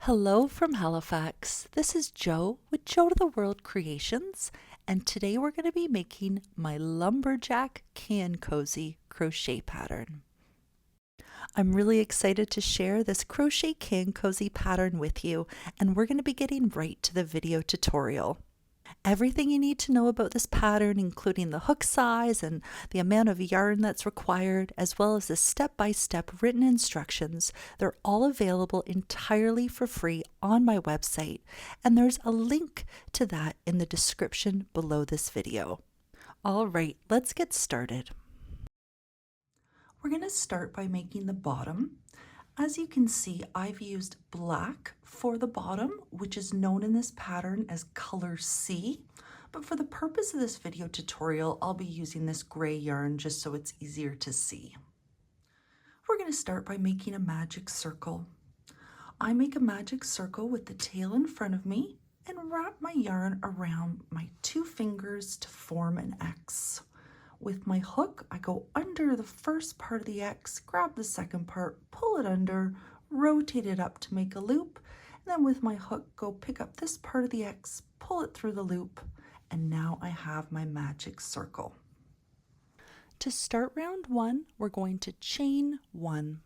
Hello from Halifax. This is Jo with Jo to the World Creations, and today we're going to be making my Lumberjack Can Cozy crochet pattern. I'm really excited to share this crochet can cozy pattern with you, and we're going to be getting right to the video tutorial. Everything you need to know about this pattern, including the hook size and the amount of yarn that's required, as well as the step-by-step written instructions, they're all available entirely for free on my website, and there's a link to that in the description below this video. All right, let's get started. We're going to start by making the bottom. As you can see, I've used black for the bottom, which is known in this pattern as color C, but for the purpose of this video tutorial, I'll be using this gray yarn just so it's easier to see. We're going to start by making a magic circle. I make a magic circle with the tail in front of me and wrap my yarn around my two fingers to form an X. With my hook, I go under the first part of the X, grab the second part, pull it under, rotate it up to make a loop, and then with my hook, go pick up this part of the X, pull it through the loop, and now I have my magic circle. To start round one, we're going to chain one.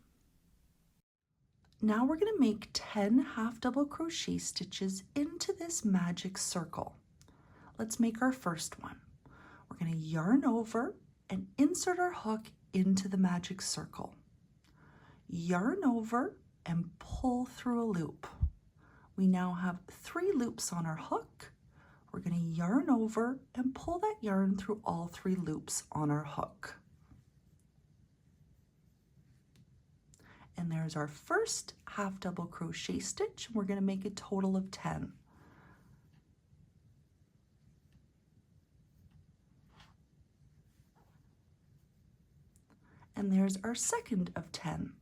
Now we're going to make 10 half double crochet stitches into this magic circle. Let's make our first one. We're going to yarn over and insert our hook into the magic circle. Yarn over and pull through a loop. We now have 3 loops on our hook. We're going to yarn over and pull that yarn through all 3 loops on our hook. And there's our first half double crochet stitch. We're going to make a total of 10. And there's our second of 10.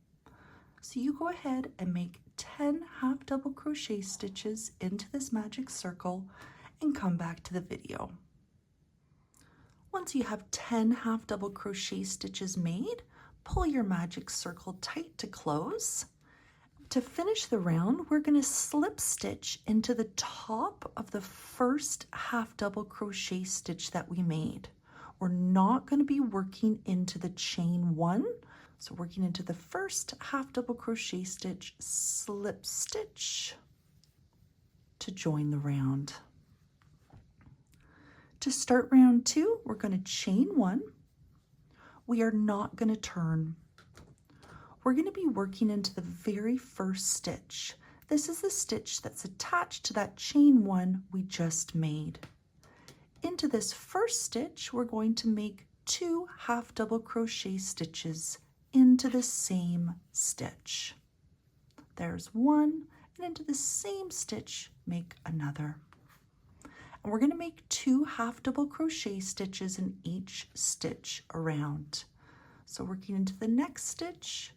So you go ahead and make 10 half double crochet stitches into this magic circle and come back to the video. Once you have 10 half double crochet stitches made, pull your magic circle tight to close. To finish the round, we're going to slip stitch into the top of the first half double crochet stitch that we made. We're not going to be working into the chain one, so working into the first half double crochet stitch, slip stitch to join the round. To start round two, we're going to chain one. We are not going to turn. We're going to be working into the very first stitch. This is the stitch that's attached to that chain one we just made. Into this first stitch, we're going to make 2 half double crochet stitches into the same stitch. There's one, and into the same stitch, make another. And we're going to make 2 half double crochet stitches in each stitch around. So working into the next stitch,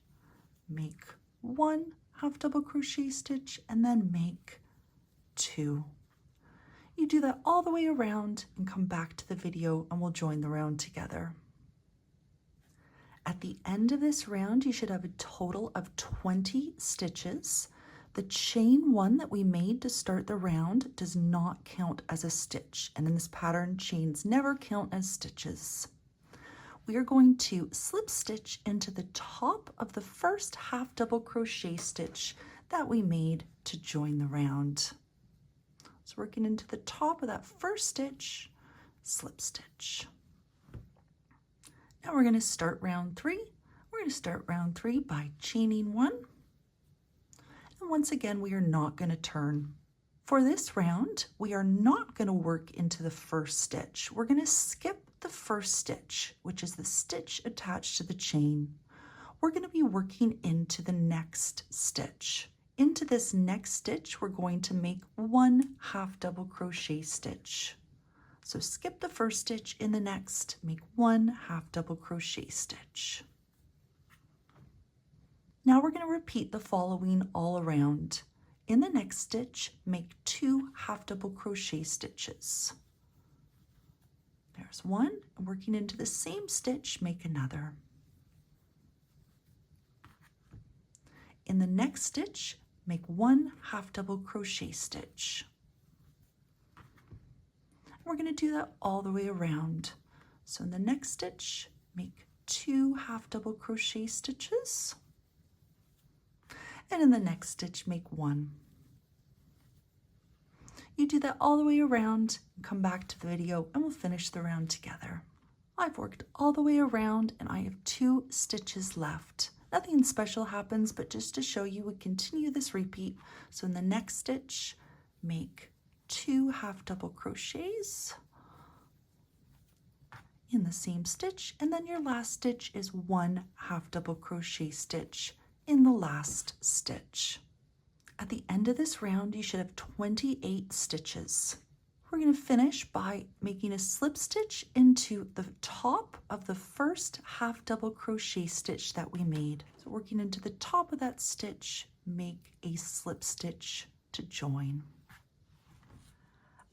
make 1 half double crochet stitch, and then make 2. You do that all the way around and come back to the video and we'll join the round together. At the end of this round, you should have a total of 20 stitches. The chain one that we made to start the round does not count as a stitch, and in this pattern, chains never count as stitches. We are going to slip stitch into the top of the first half double crochet stitch that we made to join the round. So working into the top of that first stitch, slip stitch. Now we're going to start round 3. We're going to start round 3 by chaining 1. And once again, we are not going to turn. For this round, we are not going to work into the first stitch. We're going to skip the first stitch, which is the stitch attached to the chain. We're going to be working into the next stitch. Into this next stitch, we're going to make 1 half double crochet stitch. So skip the first stitch, in the next, make 1 half double crochet stitch. Now we're going to repeat the following all around. In the next stitch, make 2 half double crochet stitches. There's one, and working into the same stitch, make another. In the next stitch, make 1 half double crochet stitch. We're going to do that all the way around. So in the next stitch, make 2 half double crochet stitches, and in the next stitch, make 1. You do that all the way around, come back to the video, and we'll finish the round together. I've worked all the way around and I have 2 stitches left. Nothing special happens, but just to show you, we continue this repeat. So in the next stitch, make 2 half double crochets in the same stitch, and then your last stitch is 1 half double crochet stitch in the last stitch. At the end of this round, you should have 28 stitches. We're going to finish by making a slip stitch into the top of the first half double crochet stitch that we made. So working into the top of that stitch, make a slip stitch to join.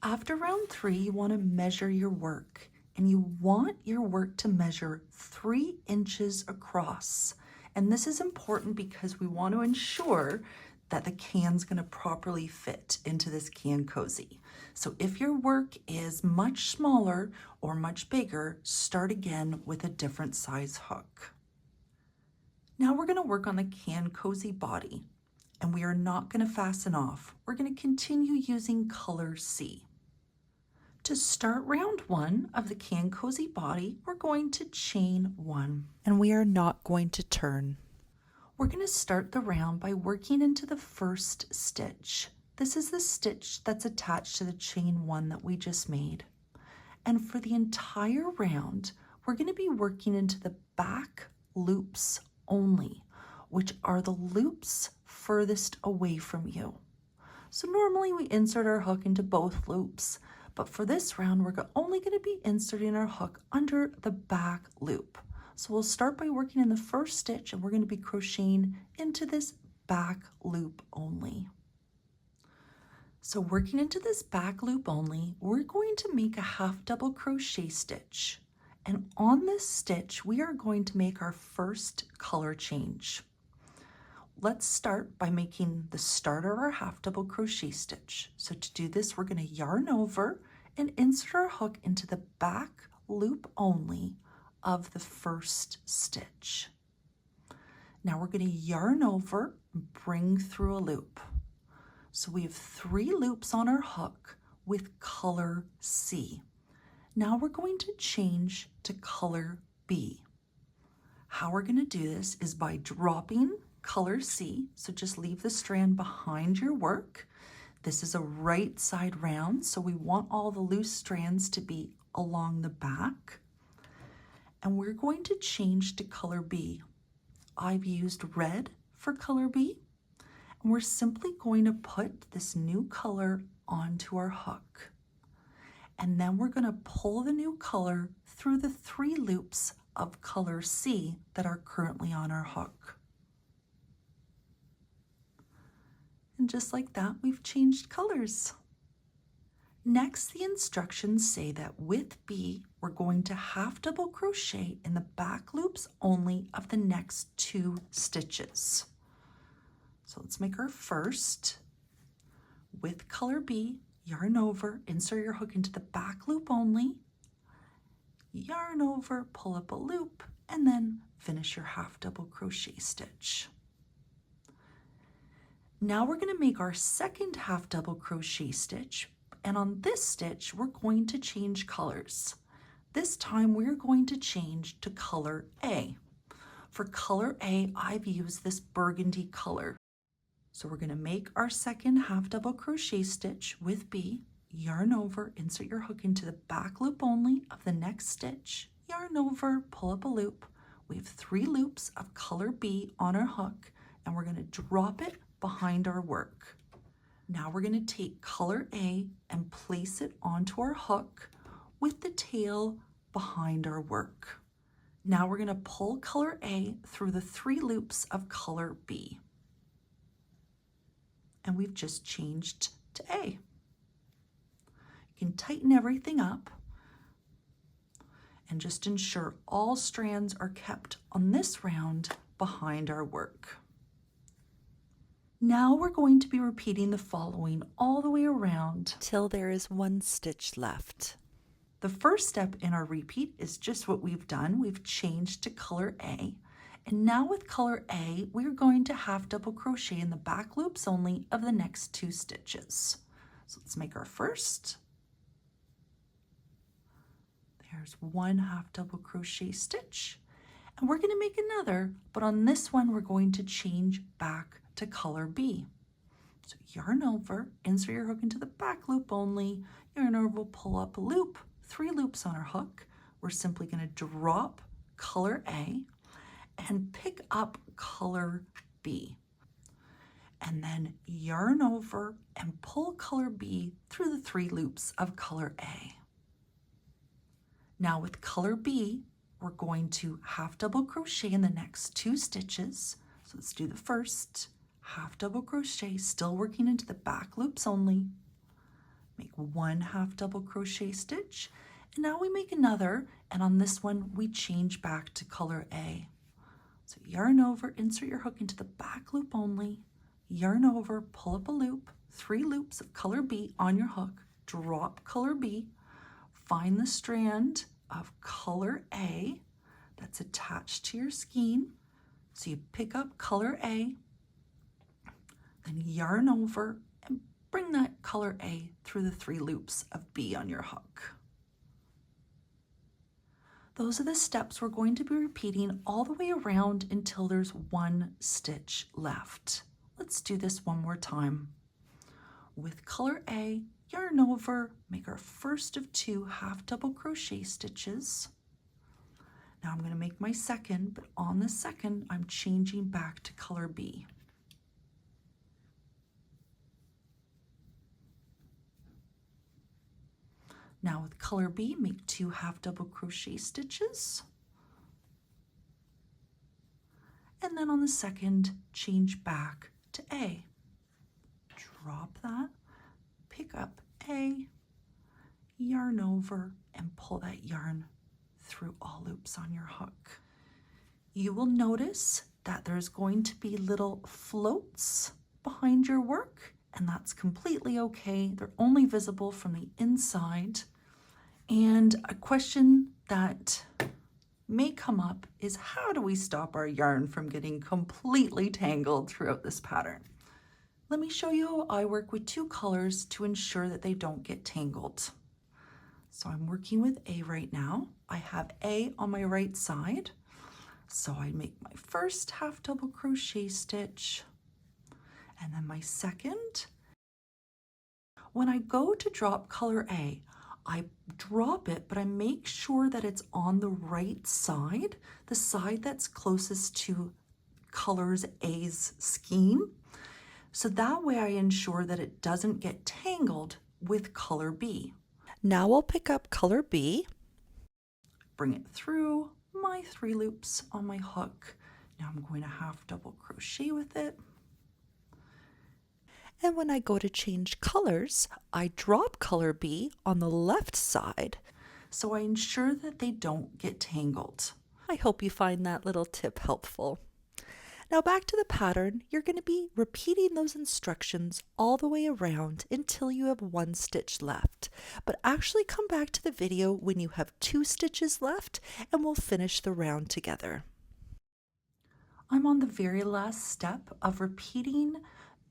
After round 3, you want to measure your work, and you want your work to measure 3 inches across. And this is important because we want to ensure that the can's going to properly fit into this can cozy. So if your work is much smaller or much bigger, start again with a different size hook. Now we're going to work on the can cozy body, and we are not going to fasten off. We're going to continue using color C. To start round 1 of the can cozy body, we're going to chain 1, and we are not going to turn. We're going to start the round by working into the first stitch. This is the stitch that's attached to the chain 1 that we just made. And for the entire round, we're going to be working into the back loops only, which are the loops furthest away from you. So normally we insert our hook into both loops, but for this round, we're only going to be inserting our hook under the back loop. So we'll start by working in the first stitch, and we're going to be crocheting into this back loop only. So working into this back loop only, we're going to make a half double crochet stitch. And on this stitch, we are going to make our first color change. Let's start by making the start of our half double crochet stitch. So to do this, we're going to yarn over and insert our hook into the back loop only of the first stitch. Now we're going to yarn over and bring through a loop. So we have 3 loops on our hook with color C. Now we're going to change to color B. How we're going to do this is by dropping color C, so just leave the strand behind your work. This is a right side round, so we want all the loose strands to be along the back. And we're going to change to color B. I've used red for color B, and we're simply going to put this new color onto our hook. And then we're going to pull the new color through the 3 loops of color C that are currently on our hook. And just like that, we've changed colors. Next, the instructions say that with B, we're going to half double crochet in the back loops only of the next 2 stitches. So let's make our first. With color B, yarn over, insert your hook into the back loop only, yarn over, pull up a loop, and then finish your half double crochet stitch. Now we're going to make our second half double crochet stitch, and on this stitch we're going to change colors. This time we're going to change to color A. For color A, I've used this burgundy color. So we're going to make our second half double crochet stitch with B, yarn over, insert your hook into the back loop only of the next stitch, yarn over, pull up a loop. We have 3 loops of color B on our hook, and we're going to drop it behind our work. Now we're going to take color A and place it onto our hook with the tail behind our work. Now we're going to pull color A through the 3 loops of color B. And we've just changed to A. You can tighten everything up and just ensure all strands are kept on this round behind our work. Now we're going to be repeating the following all the way around till there is one stitch left. The first step in our repeat is just what we've done. We've changed to color A. And now with color A, we're going to half double crochet in the back loops only of the next 2 stitches. So let's make our first. There's one half double crochet stitch. And we're going to make another, but on this one, we're going to change back to color B. So yarn over, insert your hook into the back loop only, yarn over, pull up a loop, 3 loops on our hook. We're simply going to drop color A and pick up color B. And then yarn over and pull color B through the 3 loops of color A. Now with color B, we're going to half double crochet in the next 2 stitches. So let's do the first. Half double crochet, still working into the back loops only. Make 1 half double crochet stitch, and now we make another, and on this one we change back to color A. So yarn over, insert your hook into the back loop only, yarn over, pull up a loop, 3 loops of color B on your hook, drop color B, find the strand of color A that's attached to your skein. So you pick up color A, then yarn over and bring that color A through the 3 loops of B on your hook. Those are the steps we're going to be repeating all the way around until there's 1 stitch left. Let's do this one more time. With color A, yarn over, make our first of 2 half double crochet stitches. Now I'm going to make my second, but on the second, I'm changing back to color B. Now with color B, make 2 half double crochet stitches. And then on the second, change back to A. Drop that, pick up A, yarn over, and pull that yarn through all loops on your hook. You will notice that there's going to be little floats behind your work, and that's completely okay. They're only visible from the inside. And a question that may come up is, how do we stop our yarn from getting completely tangled throughout this pattern? Let me show you how I work with 2 colors to ensure that they don't get tangled. So I'm working with A right now. I have A on my right side. So I make my first half double crochet stitch, and then my second. When I go to drop color A, I drop it, but I make sure that it's on the right side, the side that's closest to colors A's skein. So that way I ensure that it doesn't get tangled with color B. Now I'll pick up color B, bring it through my 3 loops on my hook. Now I'm going to half double crochet with it. And when I go to change colors, I drop color B on the left side, so I ensure that they don't get tangled. I hope you find that little tip helpful. Now back to the pattern, you're going to be repeating those instructions all the way around until you have 1 stitch left. But actually come back to the video when you have 2 stitches left, and we'll finish the round together. I'm on the very last step of repeating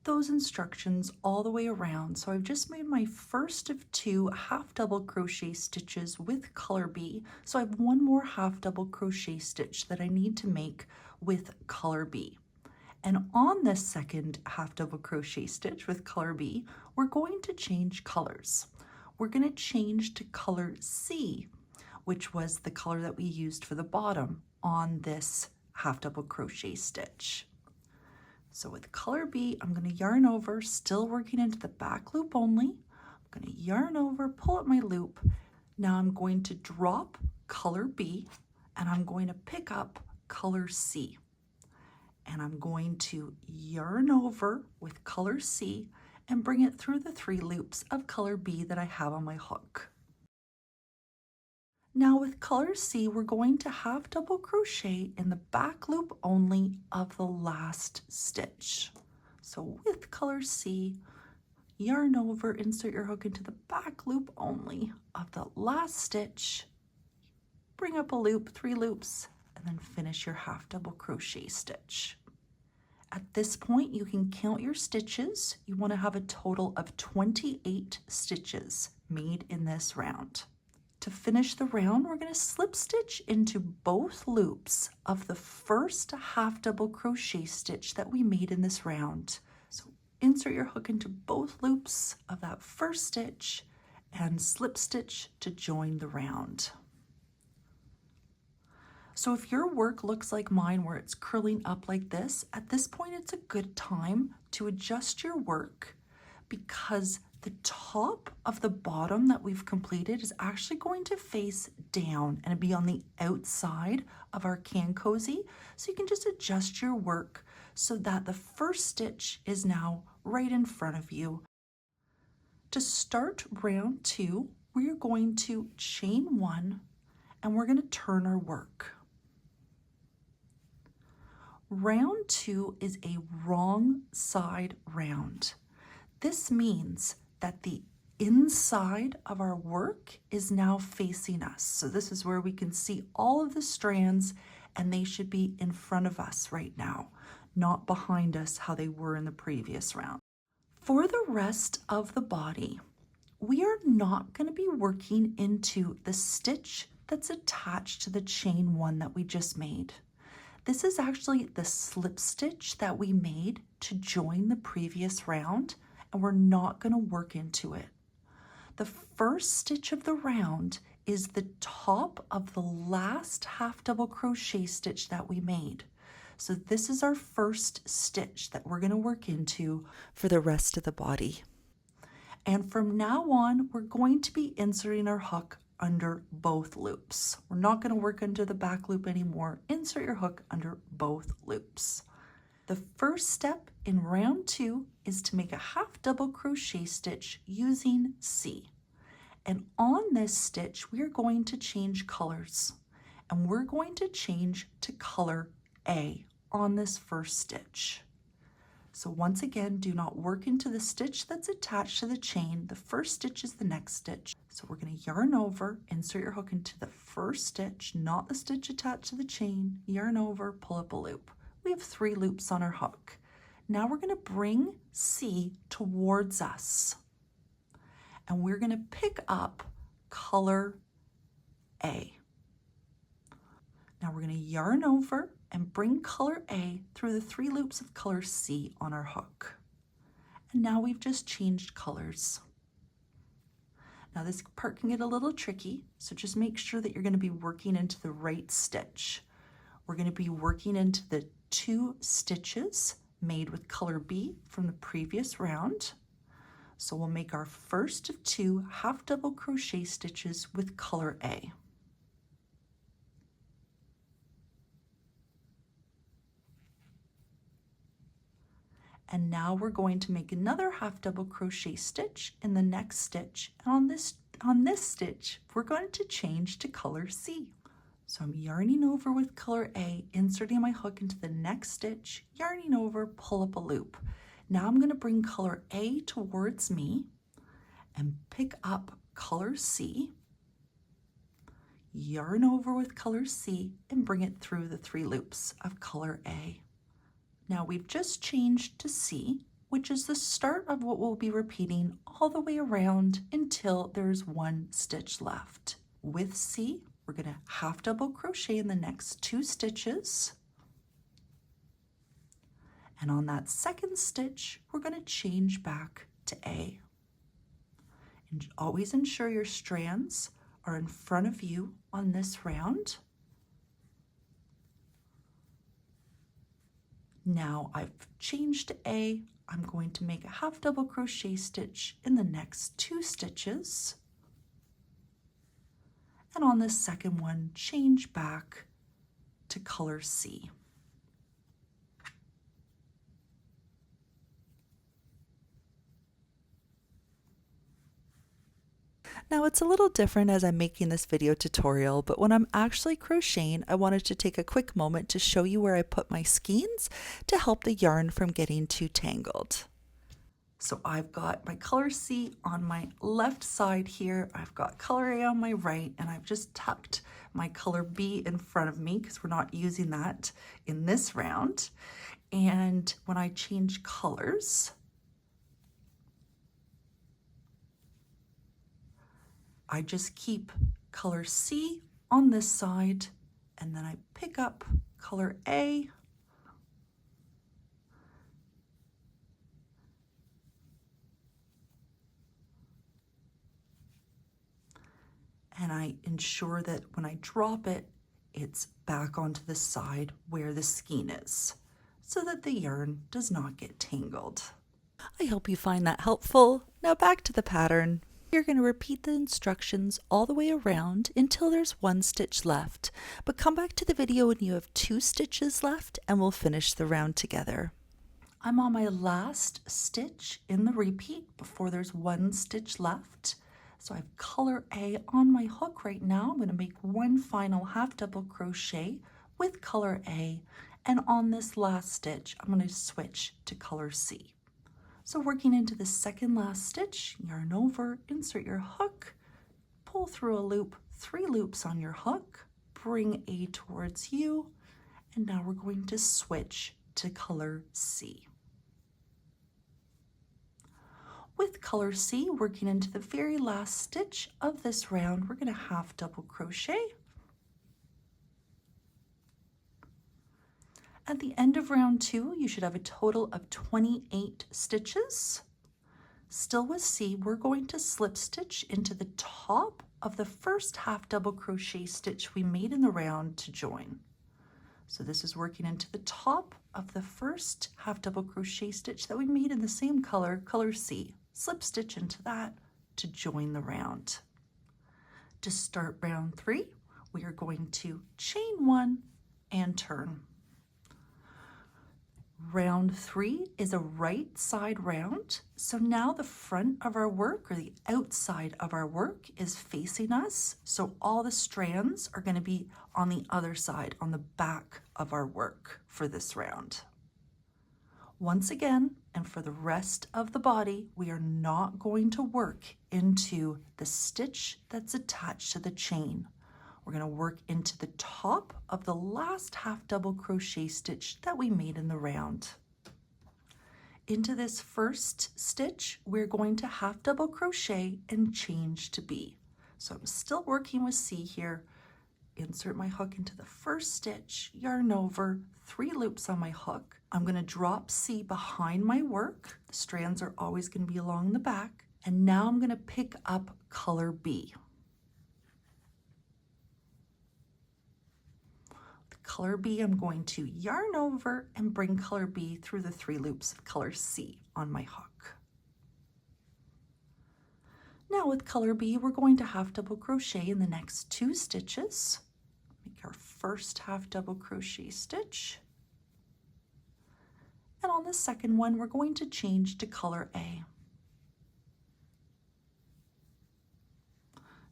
those instructions all the way around. So I've just made my first of 2 half double crochet stitches with color B. So I have 1 more half double crochet stitch that I need to make with color B. And on this second half double crochet stitch with color B, we're going to change colors. We're going to change to color C, which was the color that we used for the bottom on this half double crochet stitch. So with color B, I'm going to yarn over, still working into the back loop only. I'm going to yarn over, pull up my loop. Now I'm going to drop color B, and I'm going to pick up color C. And I'm going to yarn over with color C and bring it through the 3 loops of color B that I have on my hook. Now with color C, we're going to half double crochet in the back loop only of the last stitch. So with color C, yarn over, insert your hook into the back loop only of the last stitch, bring up a loop, 3 loops, and then finish your half double crochet stitch. At this point, you can count your stitches. You want to have a total of 28 stitches made in this round. To finish the round, we're going to slip stitch into both loops of the first half double crochet stitch that we made in this round. So insert your hook into both loops of that first stitch and slip stitch to join the round. So if your work looks like mine where it's curling up like this, at this point it's a good time to adjust your work because the top of the bottom that we've completed is actually going to face down and be on the outside of our can cozy. So you can just adjust your work so that the first stitch is now right in front of you. To start round 2, we're going to chain 1 and we're going to turn our work. Round 2 is a wrong side round. This means that the inside of our work is now facing us. So this is where we can see all of the strands and they should be in front of us right now, not behind us how they were in the previous round. For the rest of the body, we are not going to be working into the stitch that's attached to the chain 1 that we just made. This is actually the slip stitch that we made to join the previous round, and we're not going to work into it. The first stitch of the round is the top of the last half double crochet stitch that we made. So this is our first stitch that we're going to work into for the rest of the body. And from now on, we're going to be inserting our hook under both loops. We're not going to work into the back loop anymore. Insert your hook under both loops. The first step in round 2 is to make a half double crochet stitch using C. And on this stitch, we're going to change colors. And we're going to change to color A on this first stitch. So once again, do not work into the stitch that's attached to the chain. The first stitch is the next stitch. So we're going to yarn over, insert your hook into the first stitch, not the stitch attached to the chain, yarn over, pull up a loop. We have 3 loops on our hook. Now we're going to bring C towards us. And we're going to pick up color A. Now we're going to yarn over and bring color A through the 3 loops of color C on our hook. And now we've just changed colors. Now this part can get a little tricky, so just make sure that you're going to be working into the right stitch. We're going to be working into the 2 stitches made with color B from the previous round. So we'll make our first of 2 half double crochet stitches with color A. And now we're going to make another half double crochet stitch in the next stitch. And on this stitch, we're going to change to color C. So I'm yarning over with color A, inserting my hook into the next stitch, yarning over, pull up a loop. Now I'm going to bring color A towards me and pick up color C, yarn over with color C, and bring it through the 3 loops of color A. Now we've just changed to C, which is the start of what we'll be repeating all the way around until there's 1 stitch left. With C, we're going to half double crochet in the next 2 stitches. And on that second stitch, we're going to change back to A. And always ensure your strands are in front of you on this round. Now I've changed to A. I'm going to make a half double crochet stitch in the next 2 stitches. And on this second one, change back to color C. Now it's a little different as I'm making this video tutorial, but when I'm actually crocheting, I wanted to take a quick moment to show you where I put my skeins to help the yarn from getting too tangled. So I've got my color C on my left side here, I've got color A on my right, and I've just tucked my color B in front of me because we're not using that in this round. And when I change colors, I just keep color C on this side, and then I pick up color A, and I ensure that when I drop it, it's back onto the side where the skein is, so that the yarn does not get tangled. I hope you find that helpful. Now back to the pattern. You're going to repeat the instructions all the way around until there's one stitch left, but come back to the video when you have 2 stitches left and we'll finish the round together. I'm on my last stitch in the repeat before there's 1 stitch left. So I have color A on my hook right now. I'm going to make one final half double crochet with color A, and on this last stitch I'm going to switch to color C. So working into the second last stitch, yarn over, insert your hook, pull through a loop, 3 loops on your hook, bring A towards you, and now we're going to switch to color C. With color C, working into the very last stitch of this round, we're going to half double crochet. At the end of round 2, you should have a total of 28 stitches. Still with C, we're going to slip stitch into the top of the first half double crochet stitch we made in the round to join. So this is working into the top of the first half double crochet stitch that we made in the same color, color C. Slip stitch into that to join the round. To start round 3, we are going to chain 1 and turn. Round 3 is a right side round, so now the front of our work, or the outside of our work, is facing us, so all the strands are going to be on the other side, on the back of our work for this round. Once again, and for the rest of the body, we are not going to work into the stitch that's attached to the chain. We're going to work into the top of the last half double crochet stitch that we made in the round. Into this first stitch, we're going to half double crochet and change to B. So I'm still working with C here. Insert my hook into the first stitch, yarn over, 3 loops on my hook. I'm going to drop C behind my work. The strands are always going to be along the back. And now I'm going to pick up color B. The color B, I'm going to yarn over and bring color B through the 3 loops of color C on my hook. Now with color B, we're going to half double crochet in the next 2 stitches. Make our first half double crochet stitch. And on the second one, we're going to change to color A.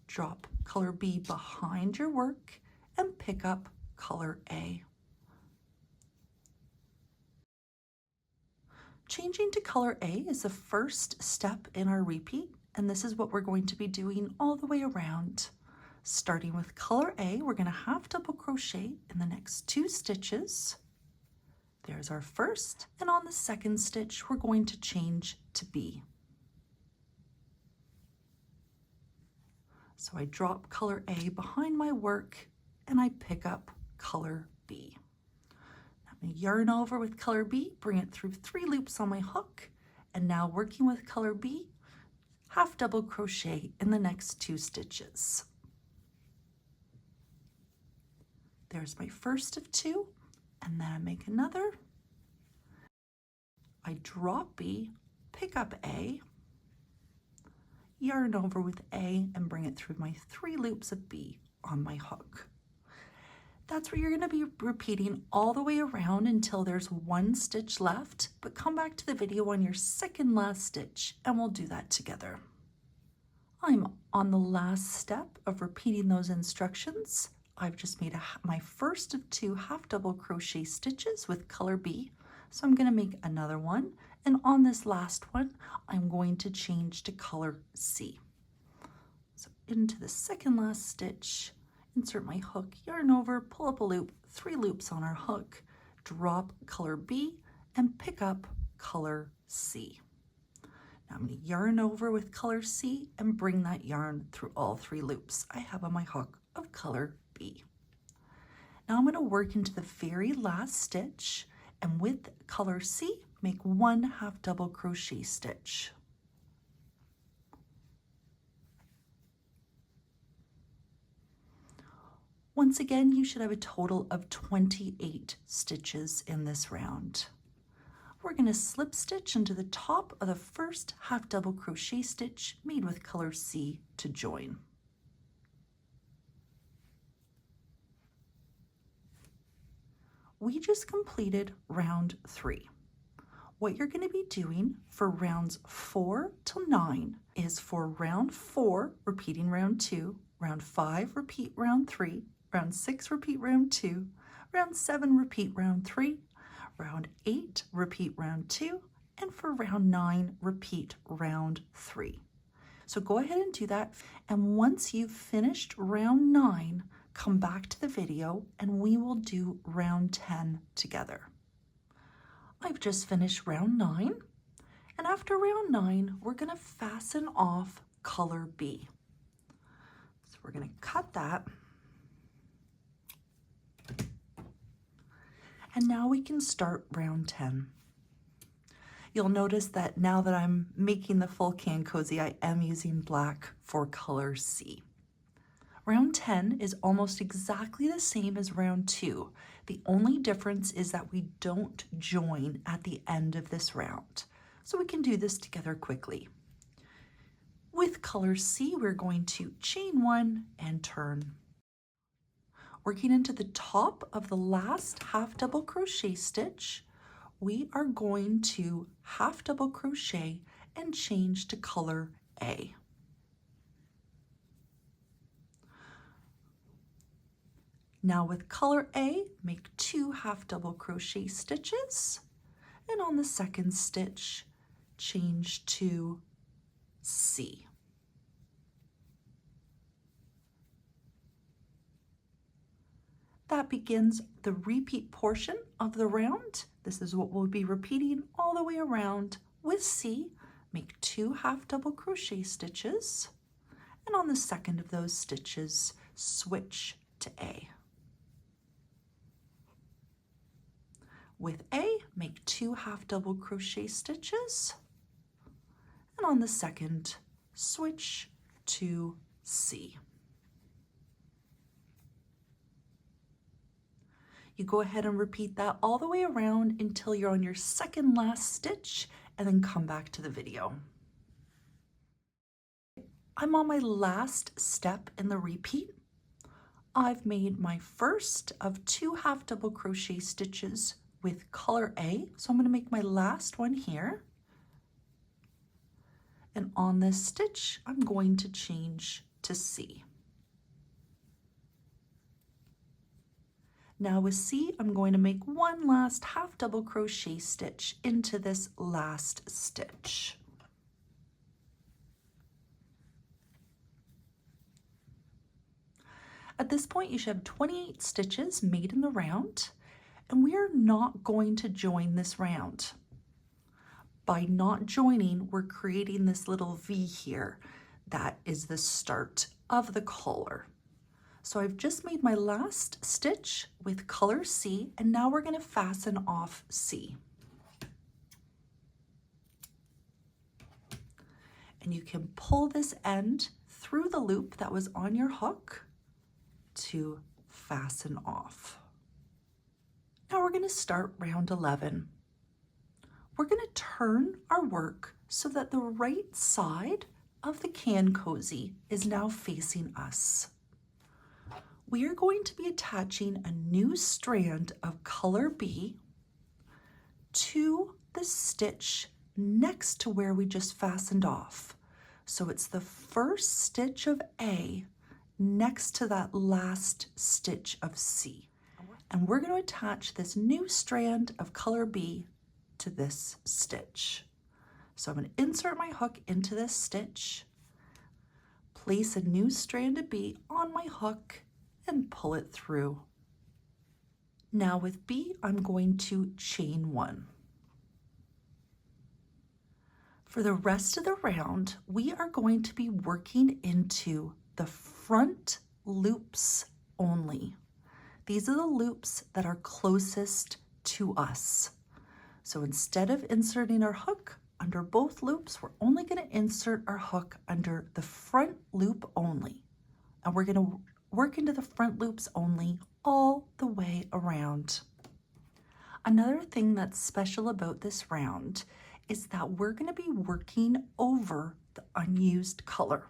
Drop color B behind your work and pick up color A. Changing to color A is the first step in our repeat, and this is what we're going to be doing all the way around. Starting with color A, we're going to half double crochet in the next 2 stitches. There's our first, and on the second stitch, we're going to change to B. So I drop color A behind my work, and I pick up color B. I'm going to yarn over with color B, bring it through 3 loops on my hook, and now working with color B, half double crochet in the next 2 stitches. There's my first of 2, and then I make another. I drop B, pick up A, yarn over with A, and bring it through my 3 loops of B on my hook. That's where you're going to be repeating all the way around until there's 1 stitch left, but come back to the video on your second last stitch and we'll do that together. I'm on the last step of repeating those instructions. I've just made my first of 2 half double crochet stitches with color B. So I'm going to make another one, and on this last one I'm going to change to color C. So into the second last stitch, insert my hook, yarn over, pull up a loop, 3 loops on our hook, drop color B and pick up color C. Now I'm going to yarn over with color C and bring that yarn through all 3 loops I have on my hook of color B. Now I'm going to work into the very last stitch, and with color C, make 1 half double crochet stitch. Once again, you should have a total of 28 stitches in this round. We're going to slip stitch into the top of the first half double crochet stitch made with color C to join. We just completed round 3. What you're going to be doing for rounds 4 till 9 is for round 4, repeating round 2, round 5, repeat round 3, round 6, repeat round 2, round 7, repeat round 3, round 8, repeat round 2, and for round 9, repeat round 3. So go ahead and do that, and once you've finished round 9, come back to the video and we will do round 10 together. I've just finished round 9, and after round 9, we're going to fasten off color B. So we're going to cut that. And now we can start round 10. You'll notice that now that I'm making the full can cozy, I am using black for color C. Round 10 is almost exactly the same as round 2. The only difference is that we don't join at the end of this round. So we can do this together quickly. With color C, we're going to chain 1 and turn. Working into the top of the last half double crochet stitch, we are going to half double crochet and change to color A. Now with color A, make 2 half double crochet stitches, and on the second stitch, change to C. That begins the repeat portion of the round. This is what we'll be repeating all the way around. With C, make 2 half double crochet stitches, and on the second of those stitches, switch to A. With A, make 2 half double crochet stitches, and on the second, switch to C. You go ahead and repeat that all the way around until you're on your second last stitch, and then come back to the video. I'm on my last step in the repeat. I've made my first of 2 half double crochet stitches with color A, so I'm going to make my last one here. And on this stitch, I'm going to change to C. Now with C, I'm going to make one last half double crochet stitch into this last stitch. At this point, you should have 28 stitches made in the round, and we are not going to join this round. By not joining, we're creating this little V here. That is the start of the collar. So I've just made my last stitch with color C, and now we're going to fasten off C. And you can pull this end through the loop that was on your hook to fasten off. Now we're going to start round 11. We're going to turn our work so that the right side of the can cozy is now facing us. We are going to be attaching a new strand of color B to the stitch next to where we just fastened off. So it's the first stitch of A next to that last stitch of C. And we're going to attach this new strand of color B to this stitch. So I'm going to insert my hook into this stitch, place a new strand of B on my hook, and pull it through. Now with B, I'm going to chain 1. For the rest of the round, we are going to be working into the front loops only. These are the loops that are closest to us. So instead of inserting our hook under both loops, we're only going to insert our hook under the front loop only. And we're going to work into the front loops only all the way around. Another thing that's special about this round is that we're going to be working over the unused color.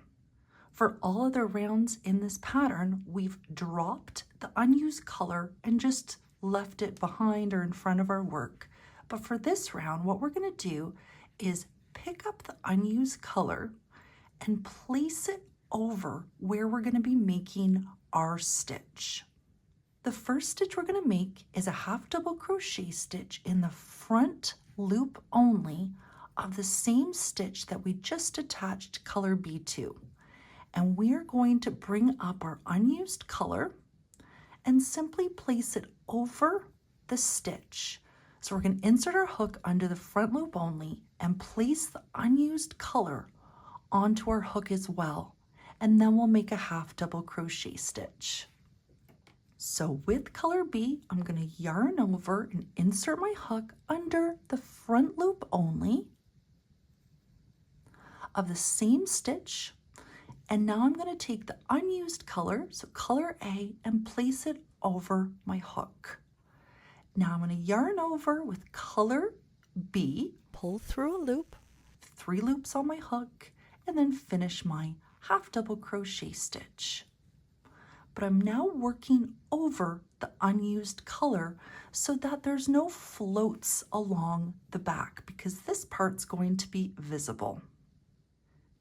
For all other rounds in this pattern, we've dropped the unused color and just left it behind or in front of our work. But for this round, what we're going to do is pick up the unused color and place it over where we're going to be making our stitch. The first stitch we're going to make is a half double crochet stitch in the front loop only of the same stitch that we just attached color B to. And we are going to bring up our unused color and simply place it over the stitch. So we're going to insert our hook under the front loop only and place the unused color onto our hook as well. And then we'll make a half double crochet stitch. So with color B, I'm going to yarn over and insert my hook under the front loop only of the same stitch. And now I'm going to take the unused color, so color A, and place it over my hook. Now I'm going to yarn over with color B, pull through a loop, 3 loops on my hook, and then finish my half double crochet stitch. But I'm now working over the unused color so that there's no floats along the back because this part's going to be visible.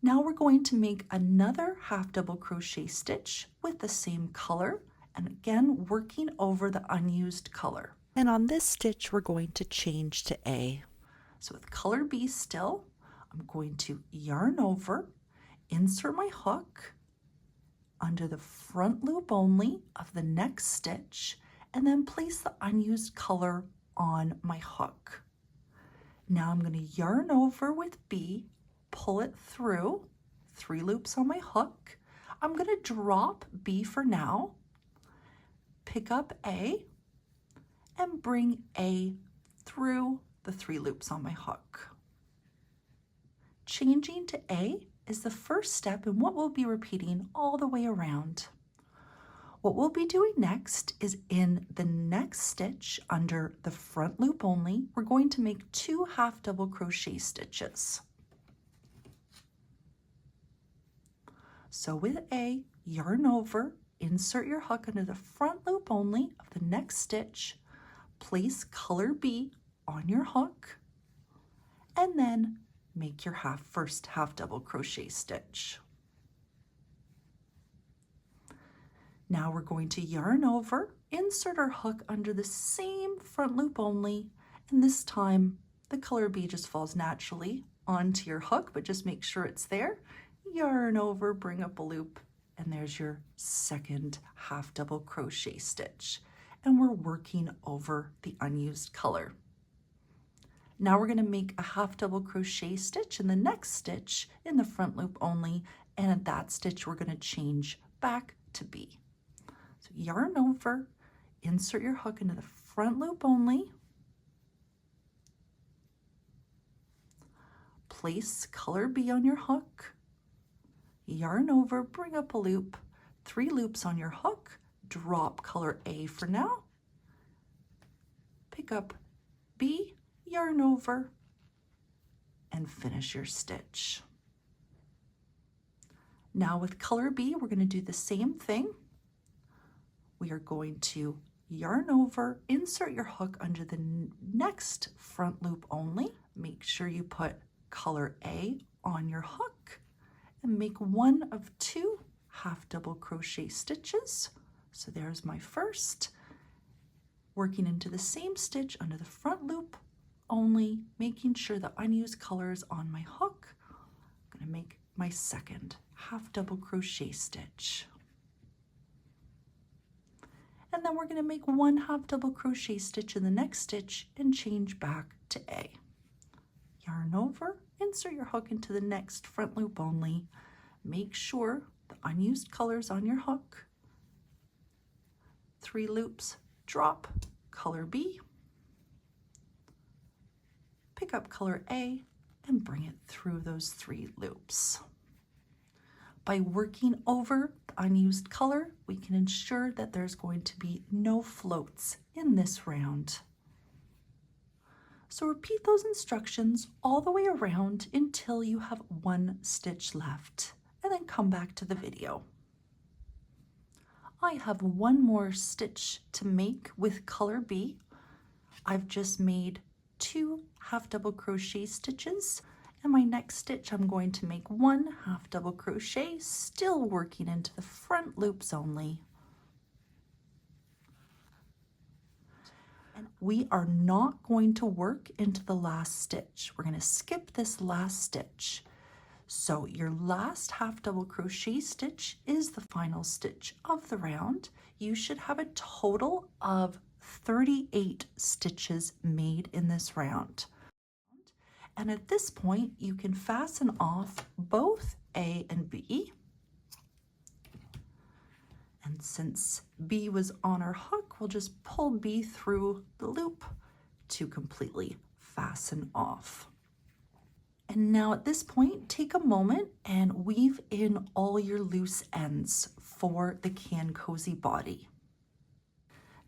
Now we're going to make another half double crochet stitch with the same color and again working over the unused color. And on this stitch we're going to change to A. So with color B still, I'm going to yarn over, insert my hook under the front loop only of the next stitch and then place the unused color on my hook. Now I'm going to yarn over with B, pull it through, 3 loops on my hook. I'm going to drop B for now, pick up A, and bring A through the 3 loops on my hook. Changing to A is the first step in what we'll be repeating all the way around. What we'll be doing next is in the next stitch under the front loop only, we're going to make 2 half double crochet stitches. So with A, yarn over, insert your hook under the front loop only of the next stitch, place color B on your hook, and then make your first half double crochet stitch. Now we're going to yarn over, insert our hook under the same front loop only, and this time the color B just falls naturally onto your hook, but just make sure it's there. Yarn over, bring up a loop, and there's your second half double crochet stitch. And we're working over the unused color. Now we're going to make a half double crochet stitch in the next stitch in the front loop only, and at that stitch we're going to change back to B. So yarn over, insert your hook into the front loop only, place color B on your hook, yarn over, bring up a loop, 3 loops on your hook, drop color A for now, pick up B, yarn over, and finish your stitch. Now with color B, we're going to do the same thing. We are going to yarn over, insert your hook under the next front loop only. Make sure you put color A on your hook and make one of 2 half double crochet stitches. So there's my first, working into the same stitch under the front loop, only making sure the unused color is on my hook. I'm going to make my second half double crochet stitch. And then we're going to make 1 half double crochet stitch in the next stitch and change back to A. Yarn over, insert your hook into the next front loop only. Make sure the unused color is on your hook. 3 loops, drop color B, pick up color A, and bring it through those 3 loops. By working over the unused color, we can ensure that there's going to be no floats in this round. So repeat those instructions all the way around until you have 1 stitch left, and then come back to the video. I have 1 more stitch to make with color B. I've just made 2 half double crochet stitches, and my next stitch I'm going to make 1 half double crochet, still working into the front loops only. And we are not going to work into the last stitch. We're going to skip this last stitch. So your last half double crochet stitch is the final stitch of the round. You should have a total of 38 stitches made in this round. And at this point, you can fasten off both A and B. And since B was on our hook, we'll just pull B through the loop to completely fasten off. And now at this point, take a moment and weave in all your loose ends for the Can Cozy body.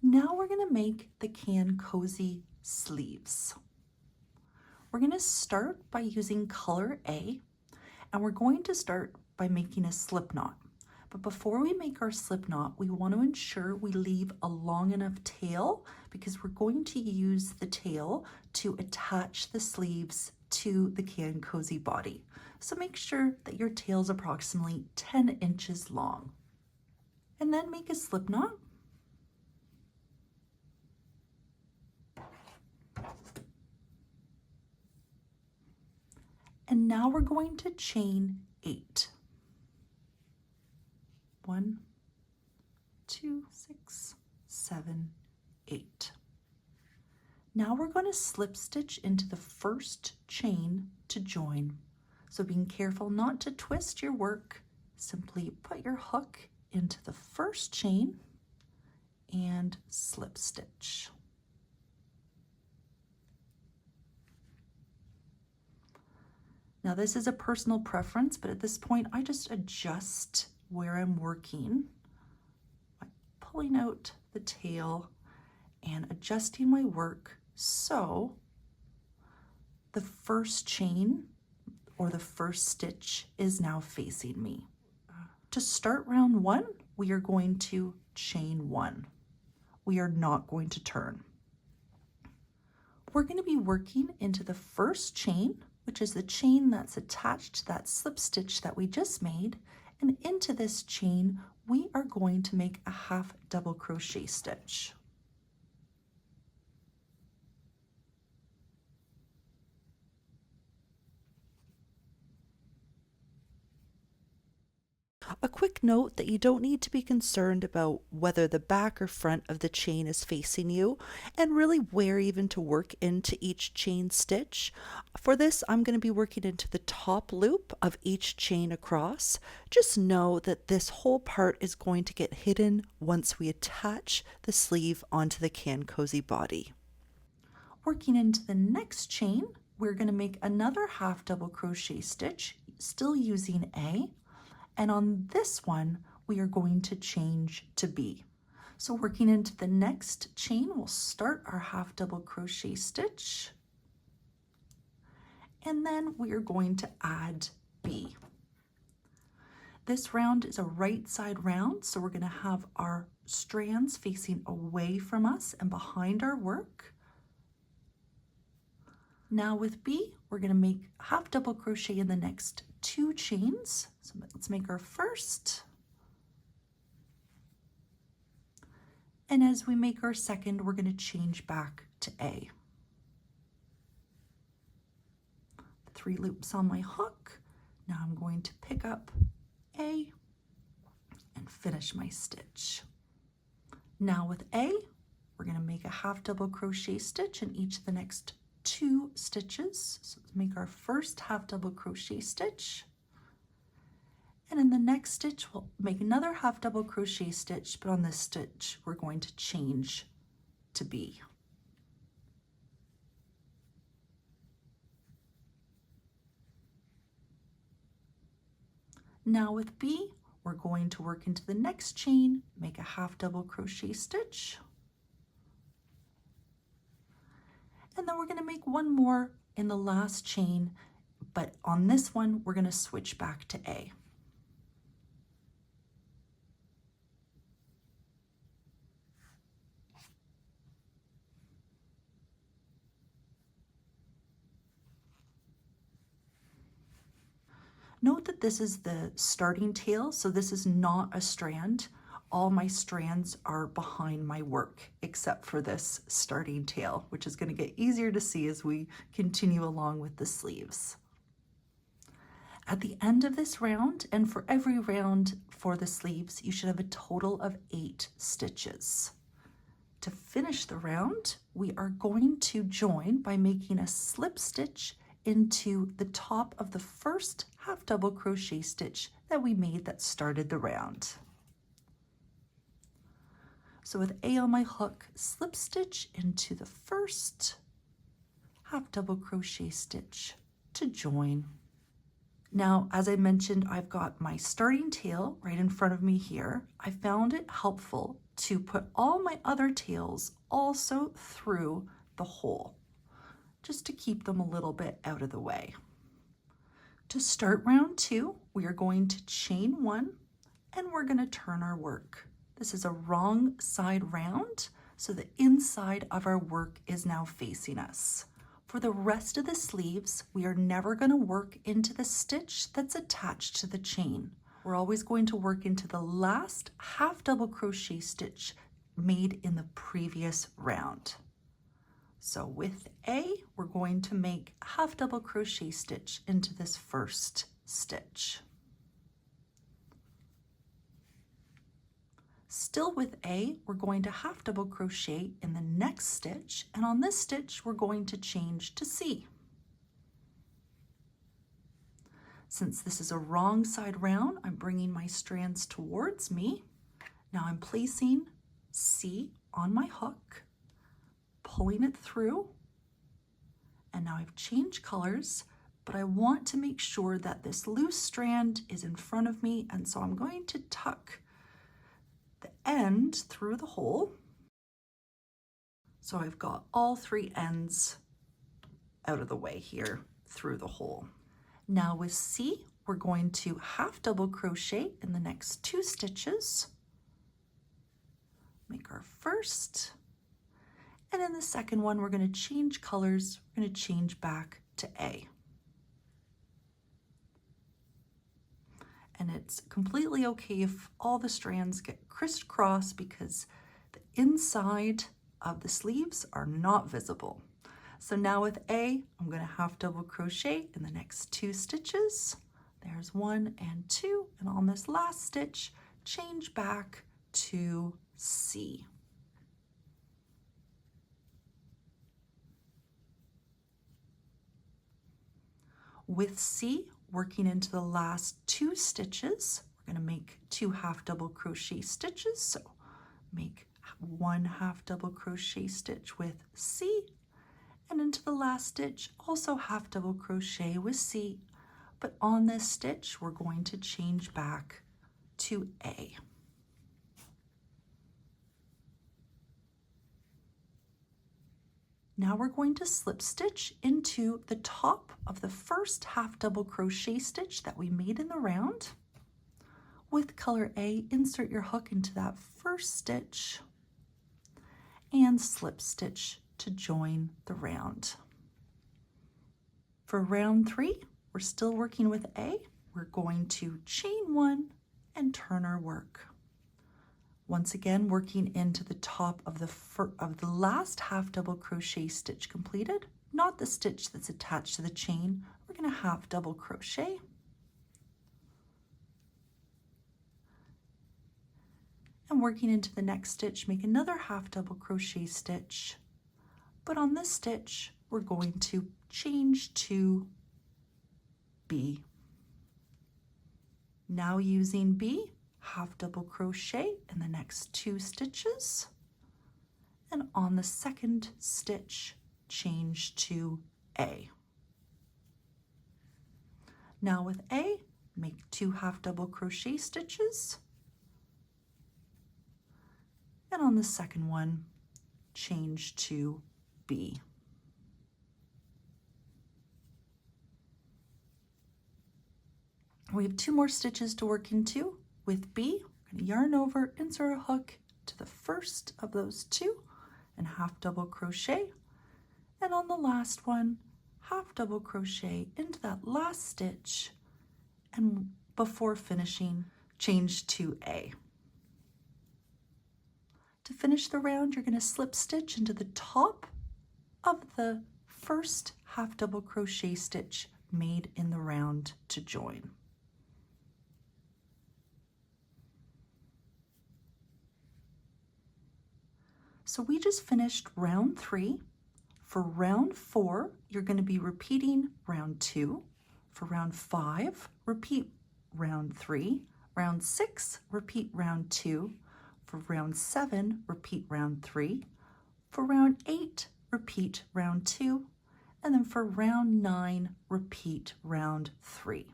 Now we're going to make the Can Cozy sleeves. We're going to start by using color A, and we're going to start by making a slip knot. But before we make our slip knot, we want to ensure we leave a long enough tail, because we're going to use the tail to attach the sleeves to the Can Cozy body. So make sure that your tail is approximately 10 inches long. And then make a slip knot. And now we're going to chain 8. 1, 2, 6, 7, 8. Now we're going to slip stitch into the first chain to join. So being careful not to twist your work, simply put your hook into the first chain and slip stitch. Now this is a personal preference, but at this point I just adjust where I'm working by pulling out the tail and adjusting my work so the first chain or the first stitch is now facing me. To start round 1, we are going to chain 1. We are not going to turn. We're going to be working into the first chain, which is the chain that's attached to that slip stitch that we just made, and into this chain we are going to make a half double crochet stitch. A quick note that you don't need to be concerned about whether the back or front of the chain is facing you, and really where even to work into each chain stitch. For this, I'm going to be working into the top loop of each chain across. Just know that this whole part is going to get hidden once we attach the sleeve onto the Can Cozy body. Working into the next chain, we're going to make another half double crochet stitch, still using A. And on this one, we are going to change to B. So working into the next chain, we'll start our half double crochet stitch. And then we are going to add B. This round is a right side round, so we're going to have our strands facing away from us and behind our work. Now with B, we're going to make half double crochet in the next 2 chains. So let's make our first. And as we make our second, we're going to change back to A. 3 loops on my hook. Now I'm going to pick up A and finish my stitch. Now with A, we're going to make a half double crochet stitch in each of the next 2 stitches. So let's make our first half double crochet stitch. And in the next stitch, we'll make another half double crochet stitch, but on this stitch, we're going to change to B. Now with B, we're going to work into the next chain, make a half double crochet stitch. And then we're going to make one more in the last chain, but on this one, we're going to switch back to A. Note that this is the starting tail, so this is not a strand. All my strands are behind my work, except for this starting tail, which is going to get easier to see as we continue along with the sleeves. At the end of this round, and for every round for the sleeves, you should have a total of 8 stitches. To finish the round, we are going to join by making a slip stitch into the top of the first half double crochet stitch that we made that started the round. So with A on my hook, slip stitch into the first half double crochet stitch to join. Now, as I mentioned, I've got my starting tail right in front of me here. I found it helpful to put all my other tails also through the hole, just to keep them a little bit out of the way. To start round 2, we are going to chain 1 and we're going to turn our work. This is a wrong side round, so the inside of our work is now facing us. For the rest of the sleeves, we are never going to work into the stitch that's attached to the chain. We're always going to work into the last half double crochet stitch made in the previous round. So with A, we're going to make a half double crochet stitch into this first stitch. Still with A, we're going to half double crochet in the next stitch, and on this stitch, we're going to change to C. Since this is a wrong side round, I'm bringing my strands towards me. Now I'm placing C on my hook, pulling it through, and now I've changed colors, but I want to make sure that this loose strand is in front of me, and so I'm going to tuck the end through the hole. So I've got all 3 ends out of the way here through the hole. Now with C, we're going to half double crochet in the next 2 stitches. Make our first, and in the second one, we're going to change colors. We're going to change back to A. And it's completely okay if all the strands get crisscross because the inside of the sleeves are not visible. So now with A, I'm going to half double crochet in the next 2 stitches. There's 1 and 2, and on this last stitch, change back to C. With C, working into the last 2 stitches, we're going to make 2 half double crochet stitches. So make 1 half double crochet stitch with C, and into the last stitch, also half double crochet with C, but on this stitch, we're going to change back to A. Now we're going to slip stitch into the top of the first half double crochet stitch that we made in the round. With color A, insert your hook into that first stitch and slip stitch to join the round. For round 3, we're still working with A. We're going to chain 1 and turn our work. Once again, working into the top of the last half double crochet stitch completed, not the stitch that's attached to the chain. We're going to half double crochet. And working into the next stitch, make another half double crochet stitch. But on this stitch, we're going to change to B. Now using B, half double crochet in the next 2 stitches, and on the second stitch change to A. Now with A, make 2 half double crochet stitches, and on the second one change to B. We have 2 more stitches to work into. With B, we're going to yarn over, insert a hook to the first of those 2 and half double crochet. And on the last one, half double crochet into that last stitch, and before finishing, change to A. To finish the round, you're going to slip stitch into the top of the first half double crochet stitch made in the round to join. So we just finished round 3. For round 4, you're going to be repeating round 2. For round 5, repeat round 3. Round 6, repeat round 2. For round 7, repeat round 3. For round 8, repeat round 2. And then for round 9, repeat round 3.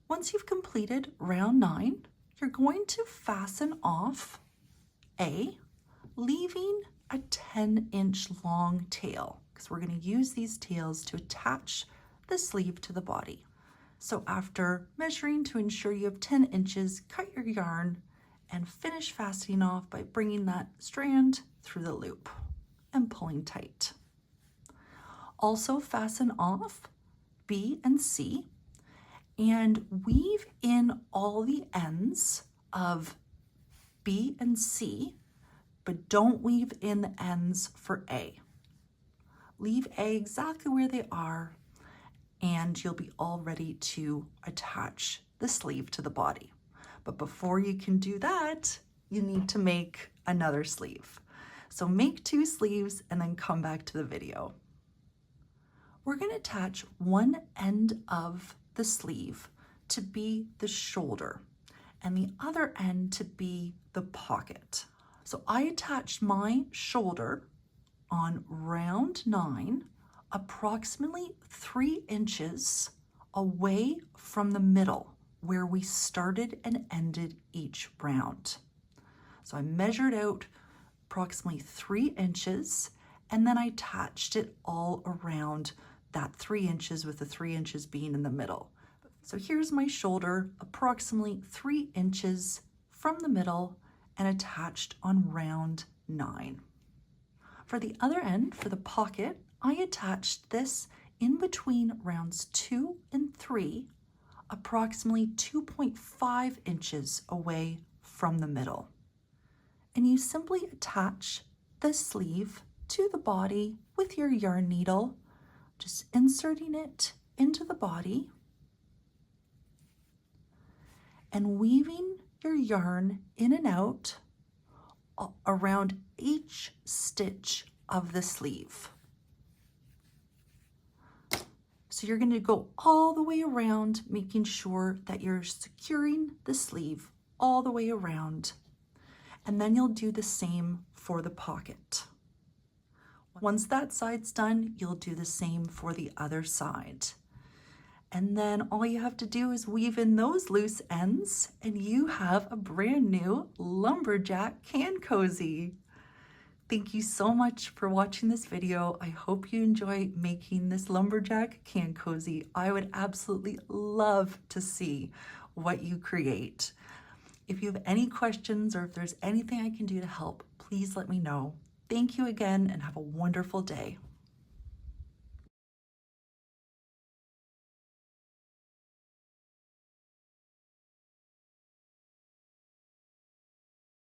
Once you've completed round 9, you're going to fasten off A, leaving a 10-inch long tail, because we're going to use these tails to attach the sleeve to the body. So after measuring to ensure you have 10 inches, cut your yarn and finish fastening off by bringing that strand through the loop and pulling tight. Also fasten off B and C and weave in all the ends of B and C, but don't weave in the ends for A. Leave A exactly where they are, and you'll be all ready to attach the sleeve to the body. But before you can do that, you need to make another sleeve. So make 2 sleeves and then come back to the video. We're going to attach one end of the sleeve to be the shoulder and the other end to be the pocket. So I attached my shoulder on round 9, approximately 3 inches away from the middle where we started and ended each round. So I measured out approximately 3 inches and then I attached it all around that 3 inches, with the 3 inches being in the middle. So here's my shoulder, approximately 3 inches from the middle and attached on round 9. For the other end, for the pocket, I attached this in between rounds 2 and 3, approximately 2.5 inches away from the middle. And you simply attach the sleeve to the body with your yarn needle, just inserting it into the body and weaving your yarn in and out around each stitch of the sleeve. So you're going to go all the way around, making sure that you're securing the sleeve all the way around. And then you'll do the same for the pocket. Once that side's done, you'll do the same for the other side. And then all you have to do is weave in those loose ends and you have a brand new Lumberjack Can Cozy. Thank you so much for watching this video. I hope you enjoy making this Lumberjack Can Cozy. I would absolutely love to see what you create. If you have any questions or if there's anything I can do to help, please let me know. Thank you again and have a wonderful day.